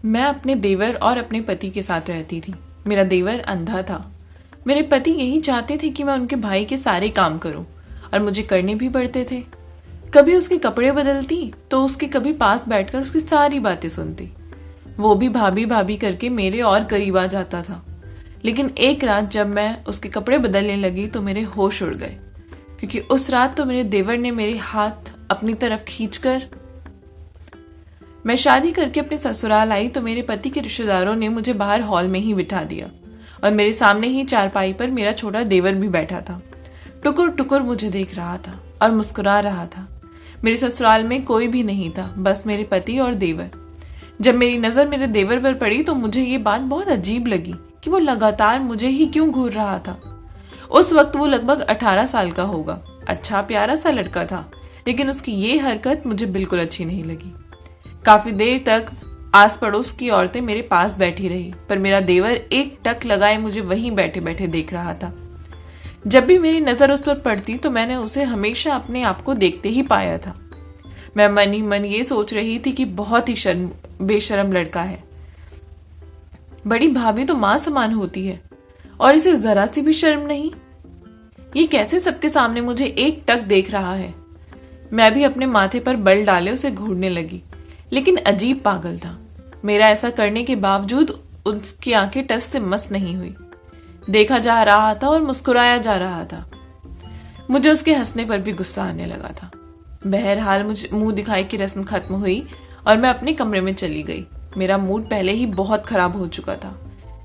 मैं अपने देवर और अपने पति के साथ रहती थी। मेरा देवर अंधा था। मेरे पति यही चाहते थे कि मैं उनके भाई के सारे काम करूं और मुझे करने भी पड़ते थे। कभी उसके कपड़े बदलती तो उसके कभी पास बैठकर उसकी सारी बातें सुनती। वो भी भाभी भाभी करके मेरे और करीब आ जाता था। लेकिन एक रात जब मैं उसके कपड़े बदलने लगी तो मेरे होश उड़ गए, क्योंकि उस रात तो मेरे देवर ने मेरे हाथ अपनी तरफ खींचकर, मैं शादी करके अपने ससुराल आई तो मेरे पति के रिश्तेदारों ने मुझे बाहर हॉल में ही बिठा दिया और मेरे सामने ही चारपाई पर मेरा छोटा देवर भी बैठा था। टुकुर टुकुर मुझे देख रहा था और मुस्कुरा रहा था। मेरे ससुराल में कोई भी नहीं था, बस मेरे पति और देवर। जब मेरी नजर मेरे देवर पर पड़ी तो मुझे ये बात बहुत अजीब लगी कि वो लगातार मुझे ही क्यों घूर रहा था। उस वक्त वो लगभग 18 साल का होगा। अच्छा प्यारा सा लड़का था, लेकिन उसकी ये हरकत मुझे बिल्कुल अच्छी नहीं लगी। काफी देर तक आस पड़ोस की औरतें मेरे पास बैठी रही, पर मेरा देवर एक टक लगाए मुझे वहीं बैठे बैठे देख रहा था। जब भी मेरी नजर उस पर पड़ती तो मैंने उसे हमेशा अपने आप को देखते ही पाया था। मैं मन ही मन ये सोच रही थी कि बहुत ही बेशर्म लड़का है। बड़ी भाभी तो मां समान होती है और इसे जरा सी भी शर्म नहीं। ये कैसे सबके सामने मुझे एक टक देख रहा है। मैं भी अपने माथे पर बल डाले उसे घूरने लगी, लेकिन अजीब पागल था। मेरा ऐसा करने के बावजूद उसकी आंखें टस से मस नहीं हुई। देखा जा रहा था और मुस्कुराया जा रहा था। मुझे उसके हंसने पर भी गुस्सा आने लगा था। बहरहाल मुझे मुंह दिखाई की रस्म खत्म हुई और मैं अपने कमरे में चली गई। मेरा मूड पहले ही बहुत खराब हो चुका था।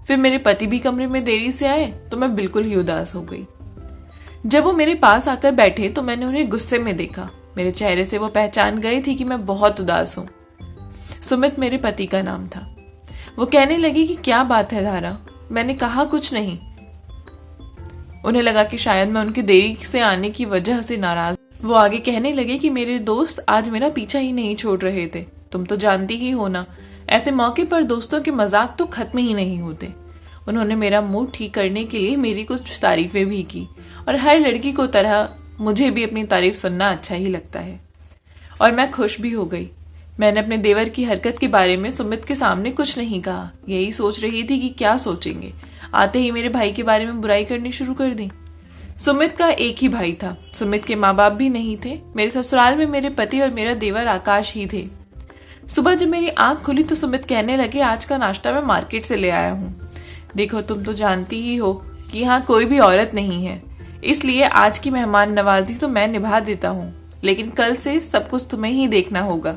फिर मेरे पति भी कमरे में देरी से आए तो मैं बिल्कुल ही उदास हो गई। जब वो मेरे पास आकर बैठे तो मैंने उन्हें गुस्से में देखा। मेरे चेहरे से वो पहचान गई थी कि मैं बहुत उदास हूं। सुमित मेरे पति का नाम था। वो कहने लगी कि क्या बात है धारा। मैंने कहा कुछ नहीं। उन्हें लगा कि शायद मैं उनकी देरी से आने की वजह से नाराज। वो आगे कहने लगे कि मेरे दोस्त आज मेरा पीछा ही नहीं छोड़ रहे थे। तुम तो जानती ही हो ना, ऐसे मौके पर दोस्तों के मजाक तो खत्म ही नहीं होते। उन्होंने मेरा मूड ठीक करने के लिए मेरी कुछ तारीफें भी की, और हर लड़की को तरह मुझे भी अपनी तारीफ सुनना अच्छा ही लगता है। और मैं खुश भी हो गई। मैंने अपने देवर की हरकत के बारे में सुमित के सामने कुछ नहीं कहा। यही सोच रही थी कि क्या सोचेंगे। आते ही मेरे भाई के बारे में बुराई करनी शुरू कर दी। सुमित का एक ही भाई था। सुमित के माँ बाप भी नहीं थे। मेरे ससुराल में मेरे पति और मेरा देवर आकाश ही थे। सुबह जब मेरी आंख खुली तो सुमित कहने लगे, आज का नाश्ता मैं मार्केट से ले आया हूँ। देखो तुम तो जानती ही हो कि यहाँ कोई भी औरत नहीं है, इसलिए आज की मेहमान नवाजी तो मैं निभा देता हूँ, लेकिन कल से सब कुछ तुम्हें ही देखना होगा।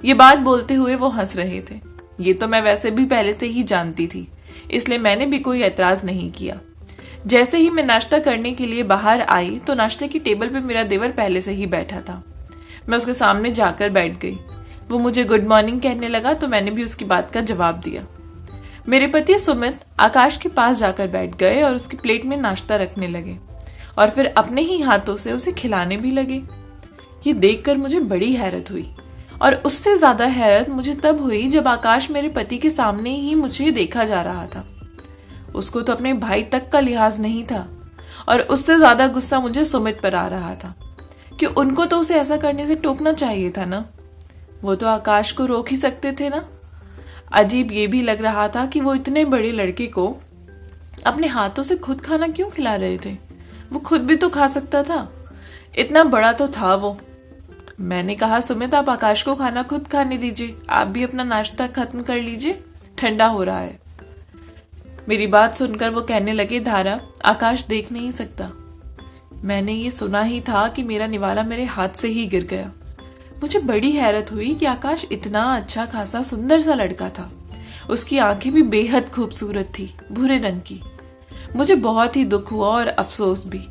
ये बात बोलते हुए वो हंस रहे थे। ये तो मैं वैसे भी पहले से ही जानती थी, इसलिए मैंने भी कोई एतराज नहीं किया। जैसे ही मैं नाश्ता करने के लिए बाहर आई तो नाश्ते की टेबल पे मेरा देवर पहले से ही बैठा था। मैं उसके सामने जाकर बैठ गई। वो मुझे गुड मॉर्निंग कहने लगा तो मैंने भी उसकी बात का जवाब दिया। मेरे पति सुमित आकाश के पास जाकर बैठ गए और उसकी प्लेट में नाश्ता रखने लगे और फिर अपने ही हाथों से उसे खिलाने भी लगे। ये देखकर मुझे बड़ी हैरत हुई, और उससे ज्यादा हैरत मुझे तब हुई जब आकाश मेरे पति के सामने ही मुझे देखा जा रहा था। उसको तो अपने भाई तक का लिहाज नहीं था, और उससे ज्यादा गुस्सा मुझे सुमित पर आ रहा था कि उनको तो उसे ऐसा करने से टोकना चाहिए था ना। वो तो आकाश को रोक ही सकते थे ना। अजीब ये भी लग रहा था कि वो इतने बड़े लड़के को अपने हाथों से खुद खाना क्यों खिला रहे थे। वो खुद भी तो खा सकता था, इतना बड़ा तो था वो। मैंने कहा, सुमित आप आकाश को खाना खुद खाने दीजिए, आप भी अपना नाश्ता खत्म कर लीजिए, ठंडा हो रहा है। मेरी बात सुनकर वो कहने लगे, धारा आकाश देख नहीं सकता। मैंने ये सुना ही था कि मेरा निवाला मेरे हाथ से ही गिर गया। मुझे बड़ी हैरत हुई कि आकाश इतना अच्छा खासा सुंदर सा लड़का था। उसकी आंखें भी बेहद खूबसूरत थी, भूरे रंग की। मुझे बहुत ही दुख हुआ और अफसोस भी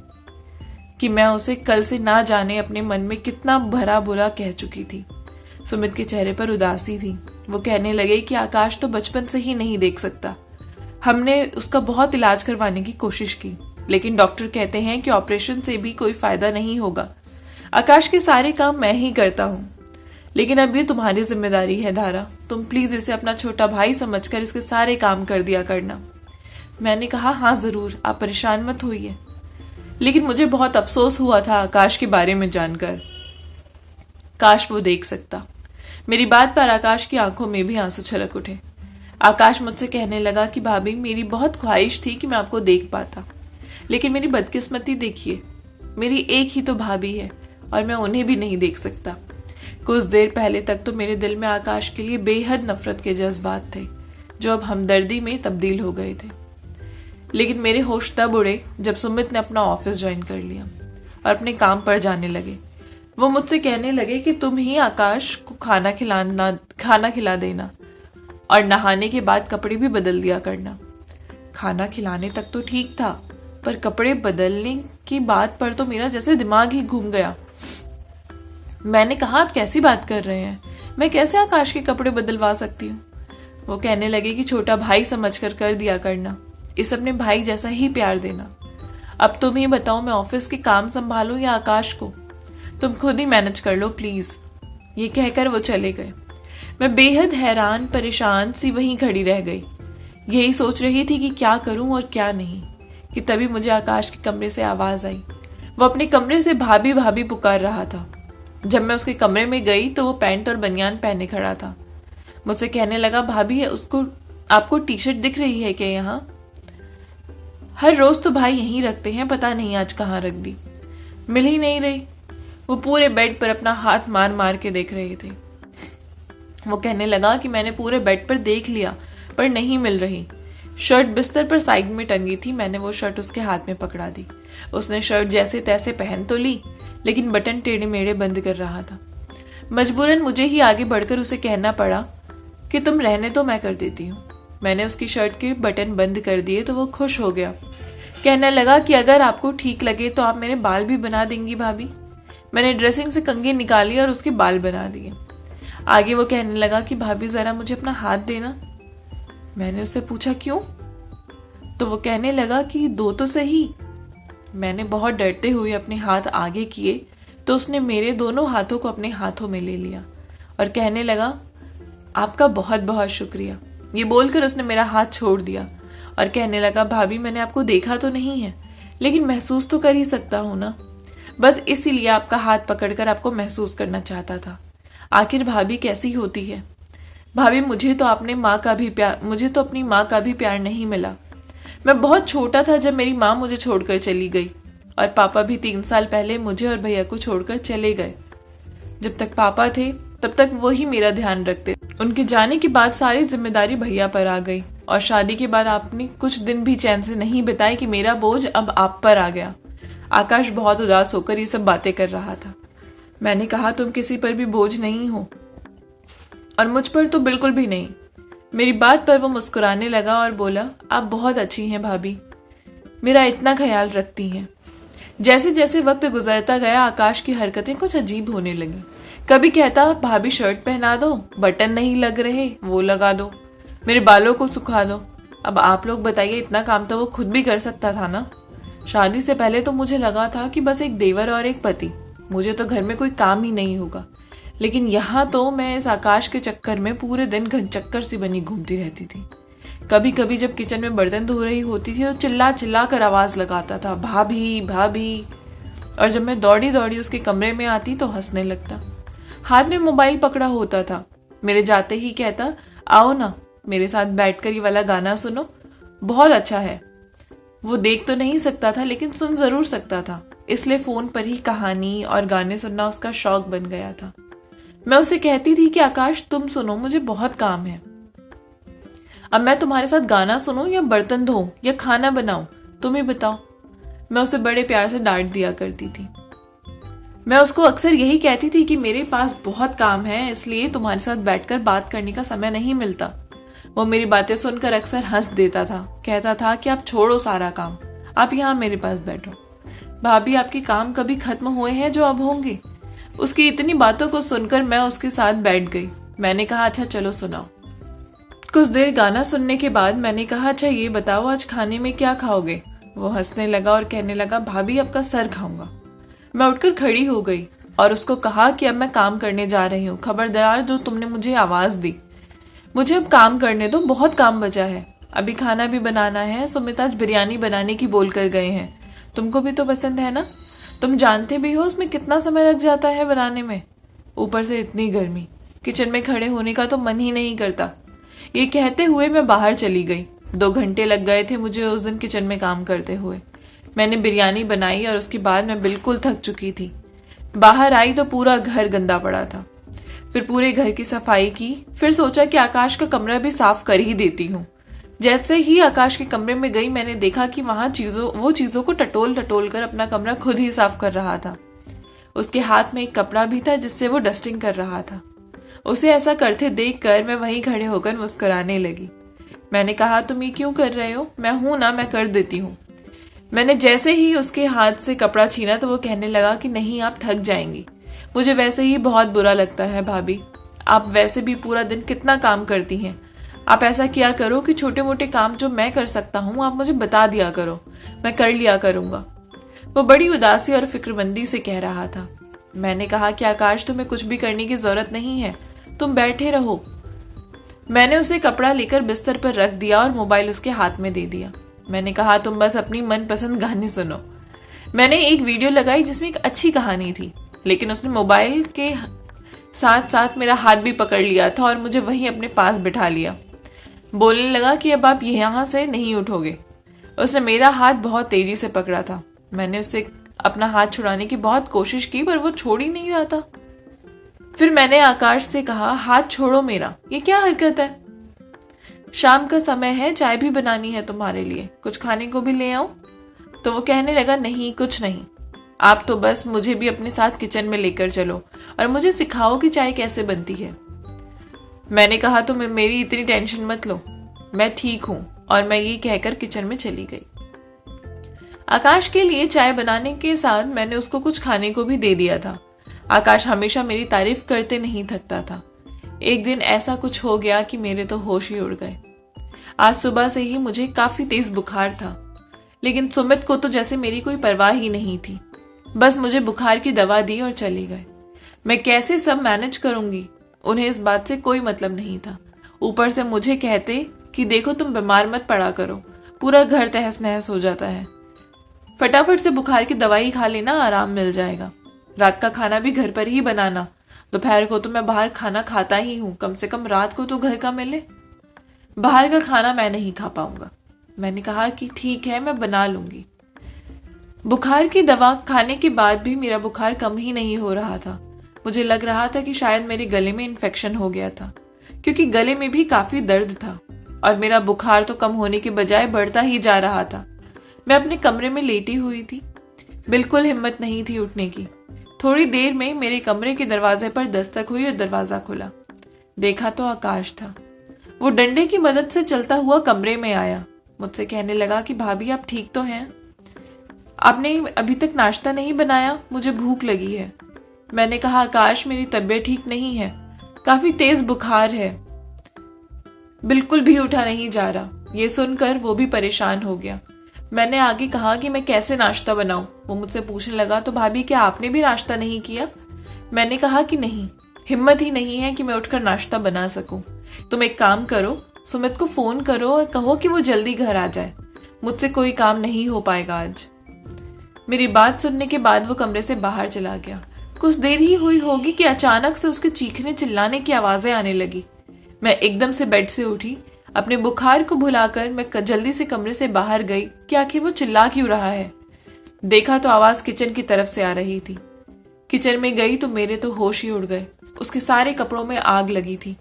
कि मैं उसे कल से ना जाने अपने मन में कितना भरा बुरा कह चुकी थी। सुमित के चेहरे पर उदासी थी। वो कहने लगे कि आकाश तो बचपन से ही नहीं देख सकता। हमने उसका बहुत इलाज करवाने की कोशिश की, लेकिन डॉक्टर कहते हैं कि ऑपरेशन से भी कोई फायदा नहीं होगा। आकाश के सारे काम मैं ही करता हूँ, लेकिन अब ये तुम्हारी जिम्मेदारी है धारा। तुम प्लीज इसे अपना छोटा भाई समझकर इसके सारे काम कर दिया करना। मैंने कहा, हाँ जरूर, आप परेशान मत होइए। लेकिन मुझे बहुत अफसोस हुआ था आकाश के बारे में जानकर। काश वो देख सकता। मेरी बात पर आकाश की आंखों में भी आंसू छलक उठे। आकाश मुझसे कहने लगा कि भाभी, मेरी बहुत ख्वाहिश थी कि मैं आपको देख पाता, लेकिन मेरी बदकिस्मती देखिए, मेरी एक ही तो भाभी है और मैं उन्हें भी नहीं देख सकता। कुछ देर पहले तक तो मेरे दिल में आकाश के लिए बेहद नफरत के जज्बात थे, जो अब हमदर्दी में तब्दील हो गए थे। लेकिन मेरे होश तब उड़े जब सुमित ने अपना ऑफिस ज्वाइन कर लिया और अपने काम पर जाने लगे। वो मुझसे कहने लगे कि तुम ही आकाश को खाना खिला देना और नहाने के बाद कपड़े भी बदल दिया करना। खाना खिलाने तक तो ठीक था, पर कपड़े बदलने की बात पर तो मेरा जैसे दिमाग ही घूम गया। मैंने कहा, आप कैसी बात कर रहे हैं, मैं कैसे आकाश के कपड़े बदलवा सकती हूँ। वो कहने लगे कि छोटा भाई समझकर कर दिया करना, इस अपने भाई जैसा ही प्यार देना। अब तुम ही बताओ, मैं ऑफिस के काम संभालूं या आकाश को? तुम खुद ही मैनेज कर लो प्लीज। ये कहकर वो चले गए। मैं बेहद हैरान परेशान सी वहीं खड़ी रह गई, यही सोच रही थी कि क्या करूं और क्या नहीं, कि तभी मुझे आकाश के कमरे से आवाज आई। वो अपने कमरे से भाभी भाभी पुकार रहा था। जब मैं उसके कमरे में गई तो वो पैंट और बनियान पहने खड़ा था। मुझसे कहने लगा, भाभी है उसको, आपको टी शर्ट दिख रही है क्या यहाँ? हर रोज तो भाई यहीं रखते हैं, पता नहीं आज कहाँ रख दी, मिल ही नहीं रही। वो पूरे बेड पर अपना हाथ मार मार के देख रहे थे। वो कहने लगा कि मैंने पूरे बेड पर देख लिया पर नहीं मिल रही। शर्ट बिस्तर पर साइड में टंगी थी, मैंने वो शर्ट उसके हाथ में पकड़ा दी। उसने शर्ट जैसे तैसे पहन तो ली, लेकिन बटन टेढ़े मेढ़े बंद कर रहा था। मजबूरन मुझे ही आगे बढ़कर उसे कहना पड़ा कि तुम रहने तो, मैं कर देती हूँ। मैंने उसकी शर्ट के बटन बंद कर दिए तो वो खुश हो गया। कहने लगा कि अगर आपको ठीक लगे तो आप मेरे बाल भी बना देंगी भाभी। मैंने ड्रेसिंग से कंघी निकाली और उसके बाल बना दिए। आगे वो कहने लगा कि भाभी जरा मुझे अपना हाथ देना। मैंने उससे पूछा क्यों? तो वो कहने लगा कि दो तो सही। मैंने बहुत डरते हुए अपने हाथ आगे किए तो उसने मेरे दोनों हाथों को अपने हाथों में ले लिया और कहने लगा, आपका बहुत बहुत शुक्रिया। ये बोलकर उसने मेरा हाथ छोड़ दिया और कहने लगा, भाभी मैंने आपको देखा तो नहीं है, लेकिन महसूस तो कर ही सकता हूं ना। बस इसीलिए आपका हाथ पकड़कर आपको महसूस करना चाहता था। आखिर भाभी कैसी होती है? भाभी मुझे तो अपनी माँ का भी प्यार नहीं मिला। मैं बहुत छोटा था जब मेरी माँ मुझे छोड़कर चली गई और पापा भी 3 साल पहले मुझे और भैया को छोड़कर चले गए। जब तक पापा थे तब तक वो ही मेरा ध्यान रखते। उनके जाने के बाद सारी जिम्मेदारी भैया पर आ गई और शादी के बाद आपने कुछ दिन भी चैन से नहीं बिताए कि मेरा बोझ अब आप पर आ गया। आकाश बहुत उदास होकर ये सब बातें कर रहा था। मैंने कहा, तुम किसी पर भी बोझ नहीं हो और मुझ पर तो बिल्कुल भी नहीं। मेरी बात पर वो मुस्कुराने लगा और बोला, आप बहुत अच्छी हैं भाभी, मेरा इतना ख्याल रखती हैं। जैसे जैसे वक्त गुजरता गया आकाश की हरकतें कुछ अजीब होने लगी। कभी कहता, भाभी शर्ट पहना दो, बटन नहीं लग रहे वो लगा दो, मेरे बालों को सुखा दो। अब आप लोग बताइए, इतना काम तो वो खुद भी कर सकता था ना। शादी से पहले तो मुझे लगा था कि बस एक देवर और एक पति, मुझे तो घर में कोई काम ही नहीं होगा। लेकिन यहाँ तो मैं इस आकाश के चक्कर में पूरे दिन घनचक्कर सी बनी घूमती रहती थी। कभी कभी जब किचन में बर्तन धो रही होती थी तो चिल्ला चिल्ला कर आवाज लगाता था, भाभी भाभी। और जब मैं दौड़ी दौड़ी उसके कमरे में आती तो हंसने लगता। हाथ में मोबाइल पकड़ा होता था। मेरे जाते ही कहता, आओ ना मेरे साथ बैठकर ये वाला गाना सुनो, बहुत अच्छा है। वो देख तो नहीं सकता था लेकिन सुन जरूर सकता था, इसलिए फोन पर ही कहानी और गाने सुनना उसका शौक बन गया था। मैं उसे कहती थी कि आकाश तुम सुनो, मुझे बहुत काम है। अब मैं तुम्हारे साथ गाना सुनूं या बर्तन धोऊं या खाना बनाऊं, तुम ही बताओ। मैं उसे बड़े प्यार से डांट दिया करती थी। मैं उसको अक्सर यही कहती थी कि मेरे पास बहुत काम है, इसलिए तुम्हारे साथ बैठकर बात करने का समय नहीं मिलता। वो मेरी बातें सुनकर अक्सर हंस देता था, कहता था कि आप छोड़ो सारा काम, आप यहाँ मेरे पास बैठो। भाभी आपके काम कभी खत्म हुए हैं जो अब होंगे? उसकी इतनी बातों को सुनकर मैं उसके साथ बैठ गई। मैंने कहा, अच्छा चलो सुनाओ। कुछ देर गाना सुनने के बाद मैंने कहा, अच्छा ये बताओ आज खाने में क्या खाओगे? वो हंसने लगा और कहने लगा, भाभी आपका सर खाऊंगा। मैं उठकर खड़ी हो गई और उसको कहा कि अब मैं काम करने जा रही हूँ। खबरदार जो तुमने मुझे आवाज दी, मुझे अब काम करने दो, बहुत काम बचा है। अभी खाना भी बनाना है। सुमित आज बिरयानी बनाने की बोल कर गए हैं, तुमको भी तो पसंद है ना? तुम जानते भी हो उसमें कितना समय लग जाता है बनाने में, ऊपर से इतनी गर्मी। किचन में खड़े होने का तो मन ही नहीं करता। ये कहते हुए मैं बाहर चली गई। 2 घंटे लग गए थे मुझे उस दिन किचन में काम करते हुए। मैंने बिरयानी बनाई और उसके बाद मैं बिल्कुल थक चुकी थी। बाहर आई तो पूरा घर गंदा पड़ा था। फिर पूरे घर की सफाई की। फिर सोचा कि आकाश का कमरा भी साफ कर ही देती हूँ। जैसे ही आकाश के कमरे में गई, मैंने देखा कि वहां वो चीजों को टटोल टटोल कर अपना कमरा खुद ही साफ कर रहा था। उसके हाथ में एक कपड़ा भी था जिससे वो डस्टिंग कर रहा था। उसे ऐसा करते देखकर मैं वहीं खड़े होकर मुस्कुराने लगी। मैंने कहा, तुम ये क्यों कर रहे हो? मैं हूं ना, मैं कर देती हूँ। मैंने जैसे ही उसके हाथ से कपड़ा छीना तो वो कहने लगा कि नहीं, आप थक जाएंगी। मुझे वैसे ही बहुत बुरा लगता है भाभी, आप वैसे भी पूरा दिन कितना काम करती हैं। आप ऐसा किया करो कि छोटे मोटे काम जो मैं कर सकता हूँ आप मुझे बता दिया करो, मैं कर लिया करूंगा। वो बड़ी उदासी और फिक्रमंदी से कह रहा था। मैंने कहा कि आकाश, तुम्हें कुछ भी करने की जरूरत नहीं है, तुम बैठे रहो। मैंने उसे कपड़ा लेकर बिस्तर पर रख दिया और मोबाइल उसके हाथ में दे दिया। मैंने कहा, तुम बस अपनी मनपसंद गाने सुनो। मैंने एक वीडियो लगाई जिसमें एक अच्छी कहानी थी, लेकिन उसने मोबाइल के साथ साथ मेरा हाथ भी पकड़ लिया था और मुझे वहीं अपने पास बिठा लिया। बोलने लगा कि अब आप यहाँ से नहीं उठोगे। उसने मेरा हाथ बहुत तेजी से पकड़ा था। मैंने उससे अपना हाथ छुड़ाने की बहुत कोशिश की पर वो छोड़ ही नहीं रहा था। फिर मैंने आकाश से कहा, हाथ छोड़ो मेरा, ये क्या हरकत है? शाम का समय है, चाय भी बनानी है तुम्हारे लिए, कुछ खाने को भी ले आऊं? तो वो कहने लगा, नहीं कुछ नहीं, आप तो बस मुझे भी अपने साथ किचन में लेकर चलो और मुझे सिखाओ कि चाय कैसे बनती है। मैंने कहा, तुम मेरी इतनी टेंशन मत लो, मैं ठीक हूं, और मैं ये कहकर किचन में चली गई। आकाश के लिए चाय बनाने के साथ मैंने उसको कुछ खाने को भी दे दिया था। आकाश हमेशा मेरी तारीफ करते नहीं थकता था। एक दिन ऐसा कुछ हो गया कि मेरे तो होश ही उड़ गए। आज सुबह से ही मुझे काफी तेज बुखार था, लेकिन सुमित को तो जैसे मेरी कोई परवाह ही नहीं थी। बस मुझे बुखार की दवा दी और चली गए। मैं कैसे सब मैनेज करूंगी, उन्हें इस बात से कोई मतलब नहीं था। ऊपर से मुझे कहते कि देखो तुम बीमार मत पड़ा करो, पूरा घर तहस नहस हो जाता है, फटाफट से बुखार की दवाई खा लेना, आराम मिल जाएगा। रात का खाना भी घर पर ही बनाना, दोपहर को तो मैं बाहर खाना खाता ही हूँ, कम से कम रात को तो घर का मिले। बाहर का खाना मैं नहीं खा पाऊंगा। मैंने कहा कि ठीक है, मैं बना लूंगी। बुखार की दवा खाने के बाद भी मेरा बुखार कम ही नहीं हो रहा था। मुझे लग रहा था कि शायद मेरे गले में इन्फेक्शन हो गया था, क्योंकि गले में भी काफी दर्द था और मेरा बुखार तो कम होने के बजाय बढ़ता ही जा रहा था। मैं अपने कमरे में लेटी हुई थी, बिल्कुल हिम्मत नहीं थी उठने की। थोड़ी देर में मेरे कमरे के दरवाजे पर दस्तक हुई और दरवाजा खुला। देखा तो आकाश था। वो डंडे की मदद से चलता हुआ कमरे में आया। मुझसे कहने लगा कि भाभी आप ठीक तो हैं? आपने अभी तक नाश्ता नहीं बनाया, मुझे भूख लगी है। मैंने कहा, आकाश मेरी तबीयत ठीक नहीं है, काफी तेज बुखार है, बिल्कुल भी उठा नहीं जा रहा। ये सुनकर वो भी परेशान हो गया। मैंने आगे कहा कि मैं कैसे नाश्ता बनाऊं। वो मुझसे पूछने लगा, तो भाभी क्या आपने भी नाश्ता नहीं किया? मैंने कहा कि नहीं, हिम्मत ही नहीं है कि मैं उठकर नाश्ता बना सकूं। तुम एक काम करो, सुमित को फोन करो और कहो कि वो जल्दी घर आ जाए, मुझसे कोई काम नहीं हो पाएगा आज। मेरी बात सुनने के बाद वो कमरे से बाहर चला गया। कुछ देर ही हुई होगी कि अचानक से उसके चीखने चिल्लाने की आवाजें आने लगी। मैं एकदम से बेड से उठी। अपने बुखार को भुलाकर मैं जल्दी से कमरे से बाहर गई कि आखिर वो चिल्ला क्यों रहा है। देखा तो आवाज किचन की तरफ से आ रही थी। किचन में गई तो मेरे तो होश ही उड़ गए। उसके सारे कपड़ों में आग लगी थी।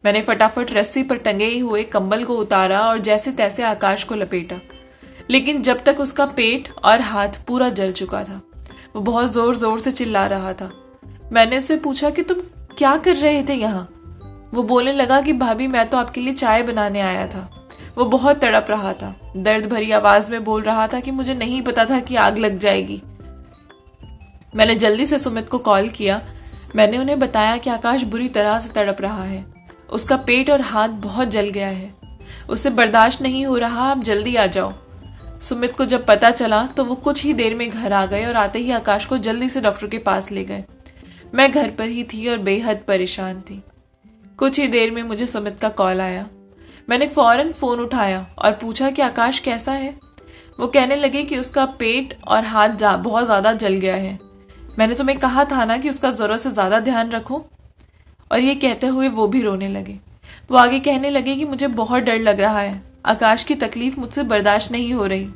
मैंने फटाफट रस्सी पर टंगे हुए कंबल को उतारा और जैसे तैसे आकाश को लपेटा, लेकिन जब तक उसका पेट और हाथ पूरा जल चुका था। वो बहुत जोर जोर से चिल्ला रहा था। मैंने उससे पूछा कि तुम क्या कर रहे थे यहाँ? वो बोलने लगा कि भाभी मैं तो आपके लिए चाय बनाने आया था। वो बहुत तड़प रहा था, दर्द भरी आवाज में बोल रहा था कि मुझे नहीं पता था कि आग लग जाएगी। मैंने जल्दी से सुमित को कॉल किया। मैंने उन्हें बताया कि आकाश बुरी तरह से तड़प रहा है, उसका पेट और हाथ बहुत जल गया है, उससे बर्दाश्त नहीं हो रहा, आप जल्दी आ जाओ। सुमित को जब पता चला तो वो कुछ ही देर में घर आ गए और आते ही आकाश को जल्दी से डॉक्टर के पास ले गए। मैं घर पर ही थी और बेहद परेशान थी। कुछ ही देर में मुझे सुमित का कॉल आया। मैंने फौरन फोन उठाया और पूछा कि आकाश कैसा है। वो कहने लगे कि उसका पेट और हाथ बहुत ज्यादा जल गया है। मैंने तुम्हें कहा था ना कि उसका जरूरत से ज्यादा ध्यान रखो। और ये कहते हुए वो भी रोने लगे। वो आगे कहने लगे कि मुझे बहुत डर लग रहा है, आकाश की तकलीफ मुझसे बर्दाश्त नहीं हो रही।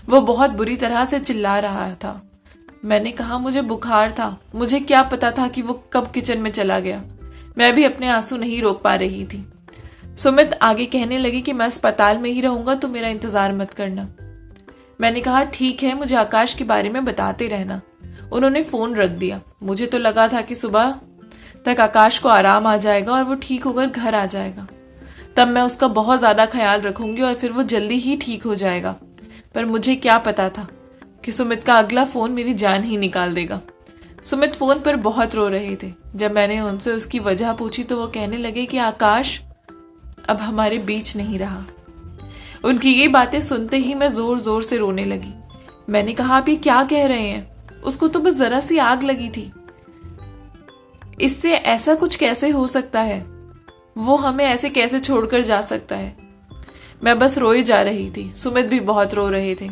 वो बहुत बुरी तरह से चिल्ला रहा था। मैंने कहा मुझे बुखार था, मुझे क्या पता था कि वो कब किचन में चला गया। मैं भी अपने आंसू नहीं रोक पा रही थी। सुमित आगे कहने लगी कि मैं अस्पताल में ही रहूंगा, तो मेरा इंतजार मत करना। मैंने कहा ठीक है, मुझे आकाश के बारे में बताते रहना। उन्होंने फोन रख दिया। मुझे तो लगा था कि सुबह तक आकाश को आराम आ जाएगा और वो ठीक होकर घर आ जाएगा, तब मैं उसका बहुत ज्यादा ख्याल रखूंगी और फिर वो जल्दी ही ठीक हो जाएगा। पर मुझे क्या पता था कि सुमित का अगला फोन मेरी जान ही निकाल देगा। सुमित फोन पर बहुत रो रहे थे। जब मैंने उनसे उसकी वजह पूछी तो वो कहने लगे कि आकाश अब हमारे बीच नहीं रहा। उनकी ये बातें सुनते ही मैं जोर जोर से रोने लगी। मैंने कहा आप ये क्या कह रहे हैं? उसको तो बस जरा सी आग लगी थी, इससे ऐसा कुछ कैसे हो सकता है? वो हमें ऐसे कैसे छोड़कर जा सकता है? मैं बस रोई जा रही थी। सुमित भी बहुत रो रहे थे।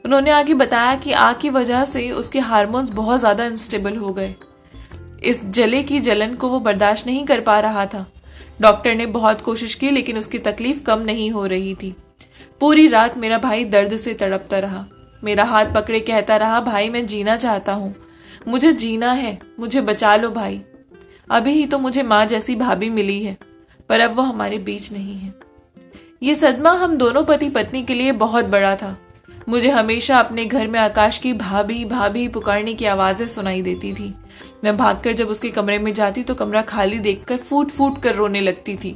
उन्होंने आगे बताया कि आग की वजह से उसके हार्मोन्स बहुत ज्यादा अनस्टेबल हो गए। इस जले की जलन को वो बर्दाश्त नहीं कर पा रहा था। डॉक्टर ने बहुत कोशिश की लेकिन उसकी तकलीफ कम नहीं हो रही थी। पूरी रात मेरा भाई दर्द से तड़पता रहा। मेरा हाथ पकड़े कहता रहा, भाई मैं जीना चाहता हूँ, मुझे जीना है, मुझे बचा लो भाई। अभी ही तो मुझे माँ जैसी भाभी मिली है, पर अब वो हमारे बीच नहीं है। ये सदमा हम दोनों पति पत्नी के लिए बहुत बड़ा था। मुझे हमेशा अपने घर में आकाश की भाभी भाभी पुकारने की आवाजें सुनाई देती थी। मैं भागकर जब उसके कमरे में जाती तो कमरा खाली देखकर फूट फूट कर रोने लगती थी।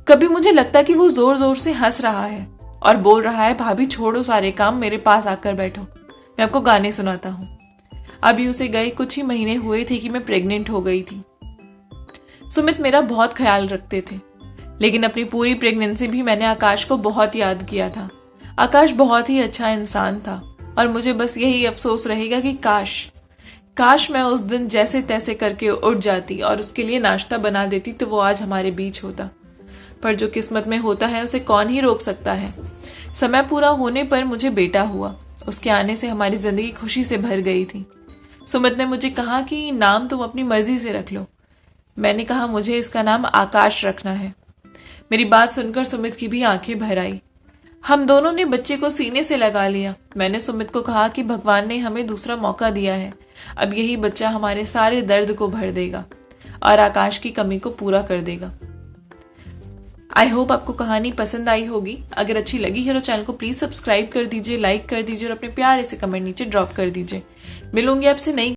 कभी मुझे लगता कि वो जोर जोर से हंस रहा है और बोल रहा है, भाभी छोड़ो सारे काम, मेरे पास आकर बैठो, मैं आपको गाने सुनाता हूँ। अभी उसे गए कुछ ही महीने हुए थे कि मैं प्रेग्नेंट हो गई थी। सुमित मेरा बहुत ख्याल रखते थे, लेकिन अपनी पूरी प्रेगनेंसी भी मैंने आकाश को बहुत याद किया था। आकाश बहुत ही अच्छा इंसान था और मुझे बस यही अफसोस रहेगा कि काश मैं उस दिन जैसे तैसे करके उठ जाती और उसके लिए नाश्ता बना देती तो वो आज हमारे बीच होता। पर जो किस्मत में होता है उसे कौन ही रोक सकता है। समय पूरा होने पर मुझे बेटा हुआ। उसके आने से हमारी जिंदगी खुशी से भर गई थी। सुमित ने मुझे कहा कि नाम तुम अपनी मर्जी से रख लो। मैंने कहा मुझे इसका नाम आकाश रखना है। मेरी बात सुनकर सुमित की भी आंखें भर आई। हम दोनों ने बच्चे को सीने से लगा लिया। मैंने सुमित को कहा कि भगवान ने हमें दूसरा मौका दिया है, अब यही बच्चा हमारे सारे दर्द को भर देगा और आकाश की कमी को पूरा कर देगा। आई होप आपको कहानी पसंद आई होगी। अगर अच्छी लगी है तो चैनल को प्लीज सब्सक्राइब कर दीजिए, लाइक कर दीजिए और अपने प्यारे से कमेंट नीचे ड्रॉप कर दीजिए। मिलूंगी आपसे नई